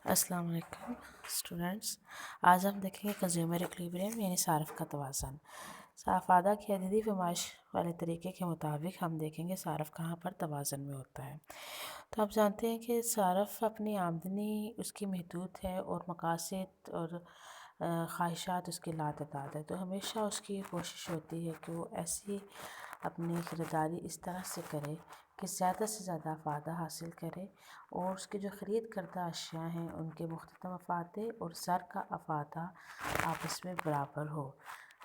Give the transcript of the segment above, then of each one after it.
السلام علیکم اسٹوڈنٹس، آج ہم دیکھیں گے کنزیومر ایکویلبریم یعنی صارف کا توازن۔ افادہ کی عددی پیمائش والے طریقے کے مطابق ہم دیکھیں گے صارف کہاں پر توازن میں ہوتا ہے۔ تو آپ جانتے ہیں کہ صارف اپنی آمدنی اس کی محدود ہے اور مقاصد اور خواہشات اس کی لاتعداد ہے، تو ہمیشہ اس کی کوشش ہوتی ہے کہ وہ ایسی اپنی خریداری اس طرح سے کرے کہ زیادہ سے زیادہ افادہ حاصل کرے اور اس کی جو خرید کردہ اشیاء ہیں ان کے مختتم افادے اور زر کا افادہ آپس میں برابر ہو،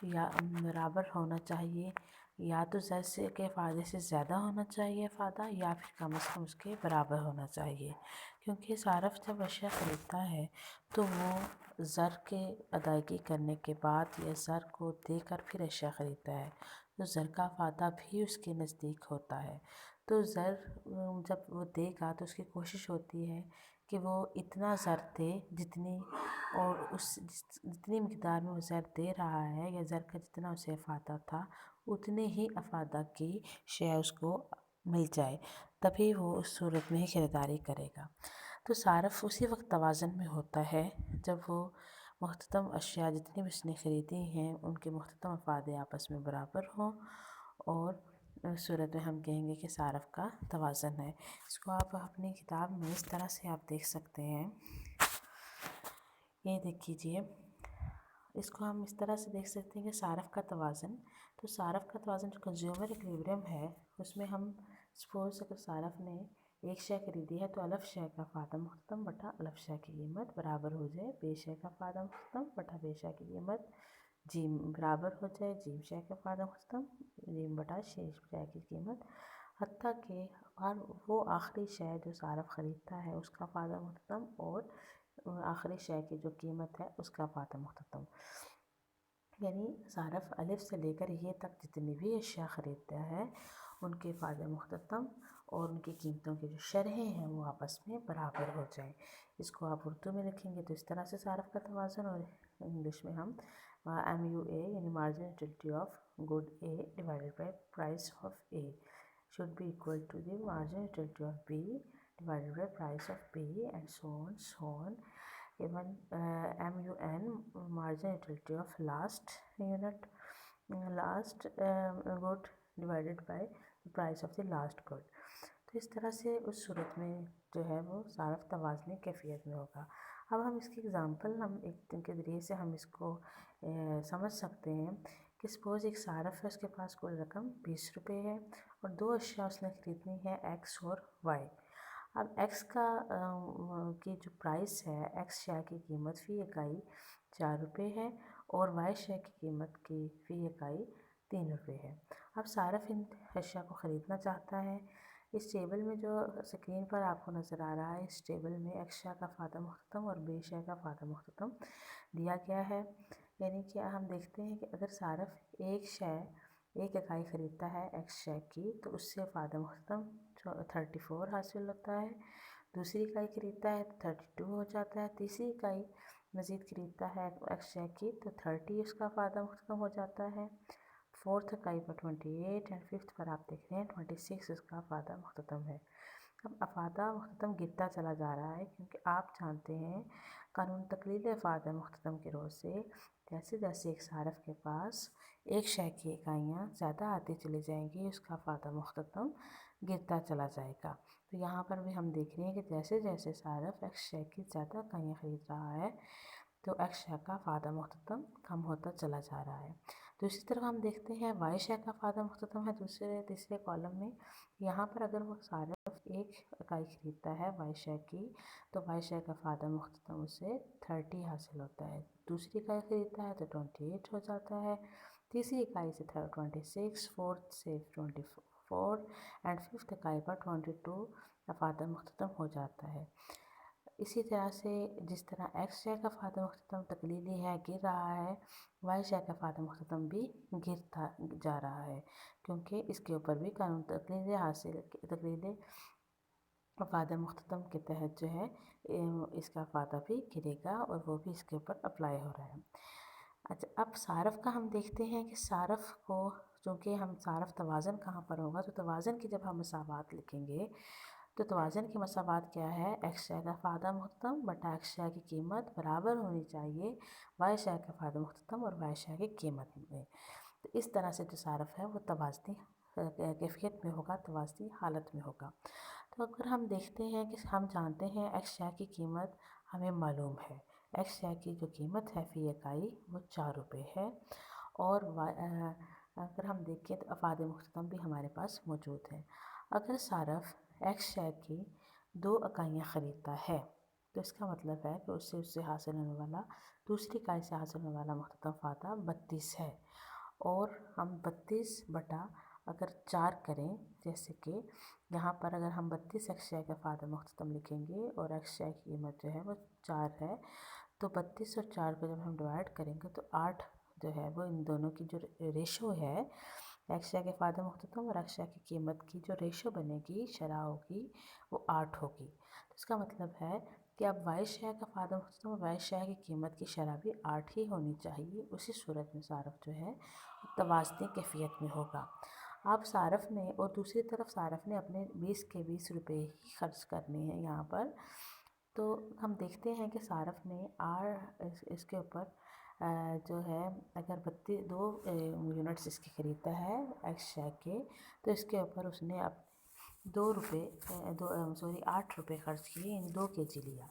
یا برابر ہونا چاہیے، یا تو زر سے کے افادے سے زیادہ ہونا چاہیے افادہ، یا پھر کم از کم اس کے برابر ہونا چاہیے، کیونکہ صارف جب اشیاء خریدتا ہے تو وہ زر کے ادائیگی کرنے کے بعد یا زر کو دے کر پھر اشیاء خریدتا ہے، تو زر کا افادہ بھی اس کے نزدیک ہوتا ہے۔ تو زر جب وہ دے گا تو اس کی کوشش ہوتی ہے کہ وہ اتنا زر دے جتنی مقدار میں وہ زر دے رہا ہے، یا زر کا جتنا اسے افادہ تھا اتنے ہی افادہ کی شے اس کو مل جائے، تبھی وہ اس صورت میں ہی خریداری کرے گا۔ تو صارف اسی وقت توازن میں ہوتا ہے جب وہ مختتم اشیاء جتنی بھی اس نے خریدی ہیں ان کے مختتم افادے آپس میں برابر ہوں، اور اس صورت میں ہم کہیں گے کہ صارف کا توازن ہے۔ اس کو آپ اپنی کتاب میں اس طرح سے آپ دیکھ سکتے ہیں، یہ دیکھ کیجئے، اس کو ہم اس طرح سے دیکھ سکتے ہیں کہ صارف کا توازن، تو صارف کا توازن جو کنزیومر ایکویلبریم ہے اس میں ہم سپوز اگر صارف نے ایک شے خریدی ہے تو الف شے کا افادہ مختتم بٹا الف شے کی قیمت برابر ہو جائے بے شے کا افادہ مختتم بٹا بے شے کی قیمت، جیم برابر ہو جائے جیم شے کا افادہ مختتم جیم بٹا شے کی قیمت، حتیٰ کہ وہ آخری شے جو صارف خریدتا ہے اس کا افادہ مختتم اور آخری شے کی جو قیمت ہے اس کا افادہ مختتم، یعنی صارف الف سے لے کر یہ تک جتنی بھی اشیاء خریدتا ہے ان کے افادہ مختتم اور ان کی قیمتوں کی جو شرحیں ہیں وہ آپس میں برابر ہو جائیں۔ اس کو آپ اردو میں لکھیں گے تو اس طرح سے صارف کا توازن، اور انگلش میں ہم MUA یعنی margin utility of good A divided by price of A should be equal to the margin utility of B divided by price of B, and so on. Even MUN margin utility of last good divided by the price of the last good. تو اس طرح سے اس صورت میں جو ہے وہ صارف توازنی کیفیت میں ہوگا۔ اب ہم اس کی اگزامپل ایک کے ذریعے سے ہم اس کو سمجھ سکتے ہیں کہ سپوز ایک صارف ہے، اس کے پاس کل رقم 20 روپے ہے اور دو اشیاء اس نے خریدنی ہے ایکس اور وائی۔ اب ایکس کی جو پرائس ہے، ایکس شے کی قیمت فی اکائی 4 روپے ہے اور وائی شے کی قیمت کی فی اکائی 3 روپے ہے۔ اب صارف ان اشیاء کو خریدنا چاہتا ہے۔ اس ٹیبل میں جو اسکرین پر آپ کو نظر آ رہا ہے، اس ٹیبل میں ایکس شے کا افادہ مختتم اور بے شے کا افادہ مختتم دیا گیا ہے، یعنی کہ ہم دیکھتے ہیں کہ اگر صارف ایک اکائی خریدتا ہے ایکس شے کی تو اس سے افادہ مختتم 34 حاصل ہوتا ہے، دوسری اکائی خریدتا ہے تو 32 ہو جاتا ہے، تیسری اکائی مزید خریدتا ہے ایکس شے کی تو 30 اس کا افادہ مختتم ہو جاتا ہے، فورتھ اکائی پر 28، اینڈ ففتھ پر آپ دیکھ رہے ہیں 26 اس کا افادہ مختتم ہے۔ اب افادہ مختتم گرتا چلا جا رہا ہے، کیونکہ آپ جانتے ہیں قانون تقلیل افادہ مختتم کے روز سے جیسے جیسے ایک صارف کے پاس ایک شے کی اکائیاں زیادہ آتی چلی جائیں گی اس کا افادہ مختتم گرتا چلا جائے گا۔ تو یہاں پر بھی ہم دیکھ رہے ہیں کہ جیسے جیسے صارف ایکس شے کی زیادہ اکائیاں خرید رہا ہے تو ایکس شے کا افادہ مختتم کم ہوتا چلا جا رہا ہے۔ دوسری طرف ہم دیکھتے ہیں وائی شے کا افادہ مختتم ہے تیسرے کالم میں، یہاں پر اگر وہ صارف ایک اکائی خریدتا ہے وائی شے کی تو وائی شے کا افادہ مختتم اسے 30 حاصل ہوتا ہے، دوسری اکائی خریدتا ہے تو 28 ہو جاتا ہے، تیسری اکائی سے 26، فورتھ سے 24، اینڈ ففتھ اکائی پر 22 افادہ مختتم ہو جاتا ہے۔ اسی طرح سے جس طرح ایکس شے کا افادہ مختتم تقلیلی ہے، گر رہا ہے، وائی شے کا افادہ مختتم بھی گرتا جا رہا ہے، کیونکہ اس کے اوپر بھی قانون تقلیل افادہ مختتم کے تحت جو ہے اس کا افادہ بھی گرے گا اور وہ بھی اس کے اوپر اپلائی ہو رہا ہے۔ اچھا، اب صارف کا ہم دیکھتے ہیں کہ صارف کو چونکہ صارف توازن کہاں پر ہوگا، تو توازن کی جب ہم مساوات لکھیں گے تو توازن کی مساوات کیا ہے؟ ایکس شے کا فائدہ مختتم بٹا ایکس شے کی قیمت برابر ہونی چاہیے وائی شے کا فائدہ مختتم اور وائی شے کی قیمت میں۔ تو اس طرح سے جو صارف ہے وہ توازنی کیفیت میں ہوگا، توازنی حالت میں ہوگا۔ تو اگر ہم دیکھتے ہیں کہ ہم جانتے ہیں ایکس شے کی قیمت ہمیں معلوم ہے، ایکس شے کی جو قیمت ہے فی اکائی وہ 4 روپے ہے، اور اگر ہم دیکھیں تو افعاد مختتم بھی ہمارے پاس موجود ہے۔ اگر صارف ایکس شے کی 2 اکائیاں خریدتا ہے تو اس کا مطلب ہے کہ اس سے حاصل ہونے والا دوسری اکائی سے حاصل ہونے والا مختتم فائدہ 32 ہے، اور ہم 32 بٹا اگر 4 کریں، جیسے کہ یہاں پر اگر ہم 32 ایکس شے کا فائدہ مختتم لکھیں گے اور ایکس شے کی قیمت جو ہے وہ 4 ہے، تو 32 اور 4 کو جب ہم ڈیوائڈ کریں گے تو 8 جو ہے وہ ان دونوں کی جو ریشو ہے، ایکس شے کے فائدہ مختتم اور ایکس شے کی قیمت کی جو ریشو بنے گی، شرح ہوگی، وہ 8 ہوگی۔ تو اس کا مطلب ہے کہ اب وائی شے کا فائدہ مختتم اور وائی شے کی قیمت کی شرح بھی 8 ہی ہونی چاہیے۔ اسی صورت میں صارف جو ہے توازنی کیفیت میں ہوگا۔ اب صارف نے، اور دوسری طرف صارف نے اپنے 20 کے 20 روپے ہی خرچ کرنے ہیں یہاں پر، تو ہم دیکھتے ہیں کہ صارف نے اس کے اوپر جو ہے اگر 2 یونٹس اس کی خریدتا ہے ایکس شے کے، تو اس کے اوپر اس نے اب 8 روپے خرچ کیے، یعنی 2 kg لیا،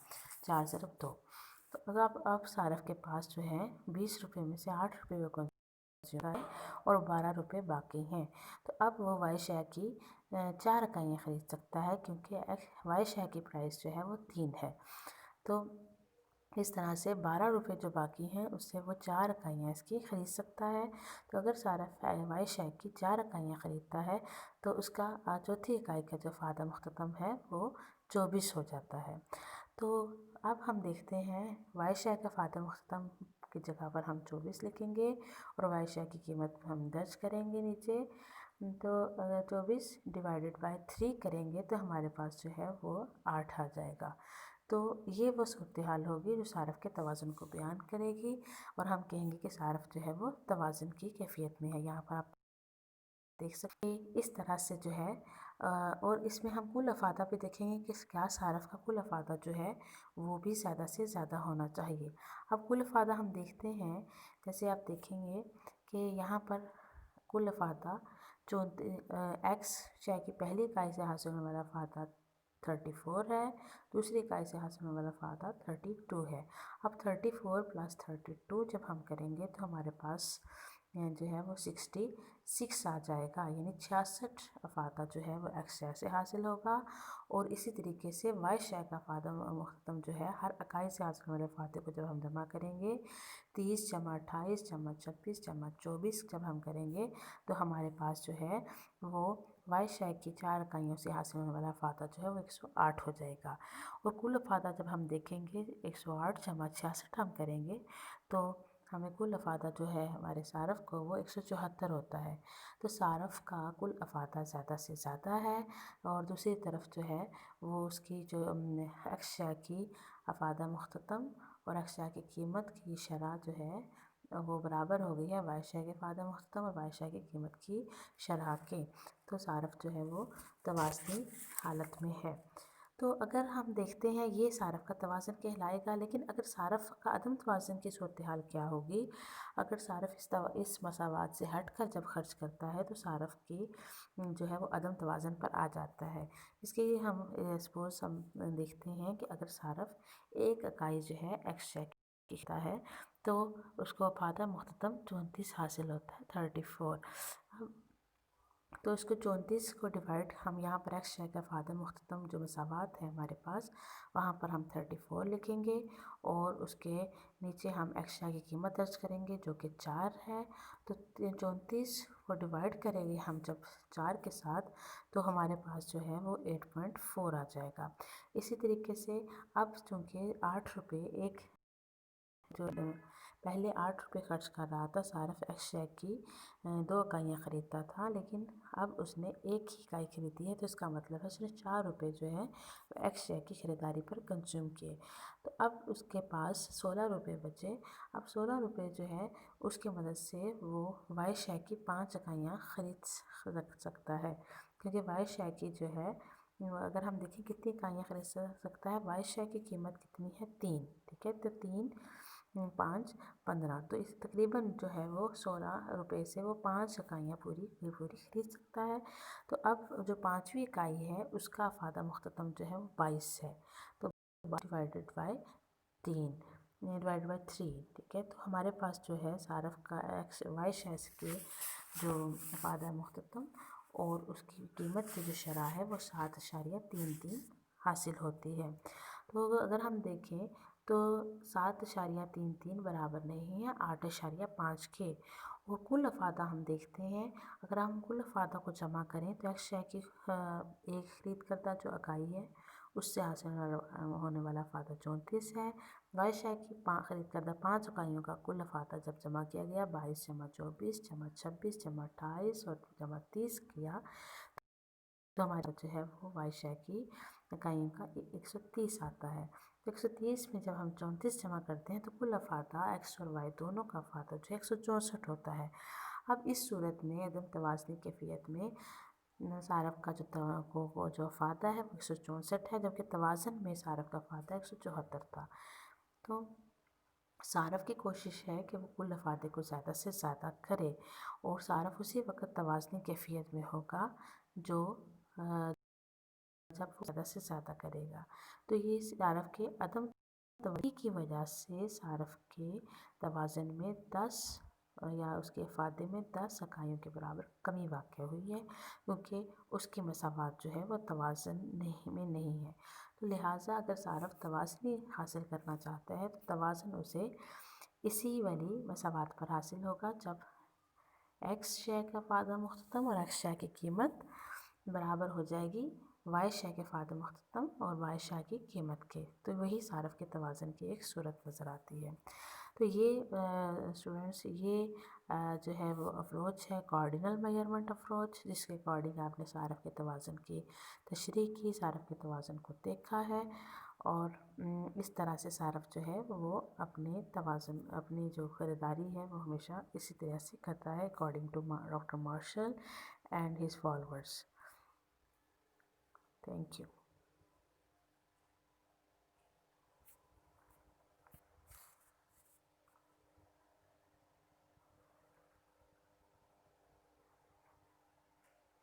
4 ضرب 2۔ تو اب صارف کے پاس جو ہے 20 روپے میں سے 8 روپے کو اور 12 روپے باقی ہیں، تو اب وہ وائی شے کی 4 اکائیاں خرید سکتا ہے، کیونکہ وائی شے کی پرائس جو ہے وہ 3 ہے۔ تو اس طرح سے 12 روپے جو باقی ہیں اس سے وہ 4 اکائیاں اس کی خرید سکتا ہے۔ تو اگر صارف وائی شے کی 4 اکائیاں خریدتا ہے تو اس کا چوتھی اکائی کا جو فائدہ مختتم ہے وہ 24 ہو جاتا ہے۔ تو اب ہم دیکھتے ہیں وائی شے کا فائدہ مختتم کی جگہ پر ہم 24 لکھیں گے اور وائی شے کی قیمت ہم درج کریں گے نیچے، تو 24 ڈیوائڈیڈ بائی 3 کریں گے تو ہمارے پاس جو ہے وہ 8 آ جائے گا۔ تو یہ وہ صورتحال ہوگی جو صارف کے توازن کو بیان کرے گی، اور ہم کہیں گے کہ صارف جو ہے وہ توازن کی کیفیت میں ہے۔ یہاں پر آپ دیکھ سکتے ہیں اس طرح سے جو ہے، اور اس میں ہم کل افادہ بھی دیکھیں گے کہ کیا صارف کا کل افادہ جو ہے وہ بھی زیادہ سے زیادہ ہونا چاہیے۔ اب کل افادہ ہم دیکھتے ہیں، جیسے آپ دیکھیں گے کہ یہاں پر کل افادہ جو ایکس شے کی پہلی اکائی سے حاصل ہونے والا فائدہ 34 ہے، دوسری اکائی سے حاصل ہونے والا فائدہ 32 ہے۔ اب 34 + 32 جب ہم کریں گے تو ہمارے پاس جو ہے وہ 66 آ جائے گا، یعنی 66 افادہ جو ہے وہ ایکس شے سے حاصل ہوگا۔ اور اسی طریقے سے وائی شے کا فائدہ مختتم جو ہے ہر اکائی سے حاصل ہونے والے فائدے کو جب ہم جمع کریں گے، 30 + 28 + 26 + 24 جب ہم کریں گے تو ہمارے پاس جو ہے وہ وائی شے کی 4 اکائیوں سے حاصل ہونے والا فائدہ جو ہے وہ 108 ہو جائے گا۔ اور کل افادہ جب ہم دیکھیں گے 108 + 66 ہم کریں گے تو ہمیں کل افادہ جو ہے ہمارے صارف کو وہ 174 ہوتا ہے۔ تو صارف کا کل افادہ زیادہ سے زیادہ ہے، اور دوسری طرف جو ہے وہ اس کی جو ایکس شے کی افادہ مختتم اور ایکس شے کی قیمت کی شرح جو ہے وہ برابر ہو گئی ہے وائی شے کے فائدہ مختتم اور وائی شے کی قیمت کی شرح کے۔ تو صارف جو ہے وہ توازنی حالت میں ہے۔ تو اگر ہم دیکھتے ہیں یہ صارف کا توازن کہلائے گا، لیکن اگر صارف کا عدم توازن کی صورتحال کیا ہوگی؟ اگر صارف اس مساوات سے ہٹ کر جب خرچ کرتا ہے تو صارف کی جو ہے وہ عدم توازن پر آ جاتا ہے۔ اس کے لیے ہم دیکھتے ہیں کہ اگر صارف ایک اکائی جو ہے ایکس شے کی ہے تو اس کو فائدہ مختتم 34 حاصل ہوتا ہے، 34۔ تو اس کو 34 کو ڈیوائڈ ہم یہاں پر ایکس شے کا فائدہ مختتم جو مساوات ہے ہمارے پاس وہاں پر ہم 34 لکھیں گے، اور اس کے نیچے ہم ایکس شے کی قیمت درج کریں گے جو کہ 4 ہے۔ تو 34 کو ڈیوائڈ کریں گے ہم جب 4 کے ساتھ تو ہمارے پاس جو ہے وہ 8.4 آ جائے گا۔ اسی طریقے سے اب چونکہ 8 روپے جو پہلے 8 روپے خرچ کر رہا تھا صارف ایکس شے کی 2 اکائیاں خریدتا تھا، لیکن اب اس نے ایک ہی اکائی خریدی ہے، تو اس کا مطلب ہے اس نے 4 روپے جو ہے ایکس شے کی خریداری پر کنزیوم کیے۔ تو اب اس کے پاس 16 روپے بچے۔ اب 16 روپے جو ہے اس کی مدد سے وہ وائی شے کی 5 اکائیاں خرید سکتا ہے، کیونکہ وائی شے کی جو ہے اگر ہم دیکھیں کتنی اکائیاں خرید سکتا ہے، وائی شے کی قیمت کتنی ہے 3، ٹھیک ہے، تو 3 5 15، تو اس تقریباً جو ہے وہ 16 روپے سے وہ 5 اکائیاں پوری خرید سکتا ہے۔ تو اب جو 5ویں اکائی ہے اس کا افادہ مختتم جو ہے وہ 22 ہے، تو ڈیوائڈیڈ بائی 3 ٹھیک ہے، تو ہمارے پاس جو ہے صارف کا وائی شیز کے جو افادہ مختتم اور اس کی قیمت کی جو شرح ہے وہ 7.33 حاصل ہوتی ہے۔ تو اگر ہم دیکھیں تو 7.33 برابر نہیں ہے 8.5 کے، اور کل افادہ ہم دیکھتے ہیں، اگر ہم کل افادہ کو جمع کریں تو ایکس شے کی ایک خرید کردہ جو اکائی ہے اس سے حاصل ہونے والا افادہ 34 ہے، وائی شے کی خرید کردہ 5 اکائیوں کا کل افادہ جب جمع کیا گیا 22 جمع 24 جمع 26 جمع 28 اور جمع 30 کیا تو ہمارا جو ہے وہ وائی شے کی اکائیوں کا 130 آتا ہے۔ 130 میں جب ہم 34 جمع کرتے ہیں تو کل افادہ ایکس اور وائی دونوں کا افادہ جو 164 ہوتا ہے۔ اب اس صورت میں عدم توازنی کیفیت میں صارف کا جو افادہ ہے وہ 164 ہے، جبکہ توازن میں صارف کا افادہ 174 تھا۔ تو صارف کی کوشش ہے کہ وہ کل افادے کو زیادہ سے زیادہ کرے، اور صارف اسی وقت توازنی کیفیت میں ہوگا جو جب وہ زیادہ سے زیادہ کرے گا۔ تو یہ صارف کے عدم توازنی کی وجہ سے صارف کے توازن میں 10 یا اس کے افادے میں 10 اکائیوں کے برابر کمی واقع ہوئی ہے، کیونکہ اس کی مساوات جو ہے وہ توازن میں نہیں ہے۔ تو لہٰذا اگر صارف توازنی حاصل کرنا چاہتا ہے تو توازن اسے اسی والی مساوات پر حاصل ہوگا، جب ایکس شے کا افادہ مختتم اور ایکس شے کی قیمت برابر ہو جائے گی وائی شے کے افادہ مختتم اور وائی شے کی قیمت کے، تو وہی صارف کے توازن کی ایک صورت نظر آتی ہے۔ تو یہ اسٹوڈنٹس یہ جو ہے وہ اپروچ ہے کارڈینل میجرمنٹ اپروچ، جس کے اکارڈنگ آپ نے صارف کے توازن کی تشریح کی، صارف کے توازن کو دیکھا ہے، اور اس طرح سے صارف جو ہے وہ اپنے توازن اپنی جو خریداری ہے وہ ہمیشہ اسی طرح سے کرتا ہے according to doctor Marshall and his followers. Thank you.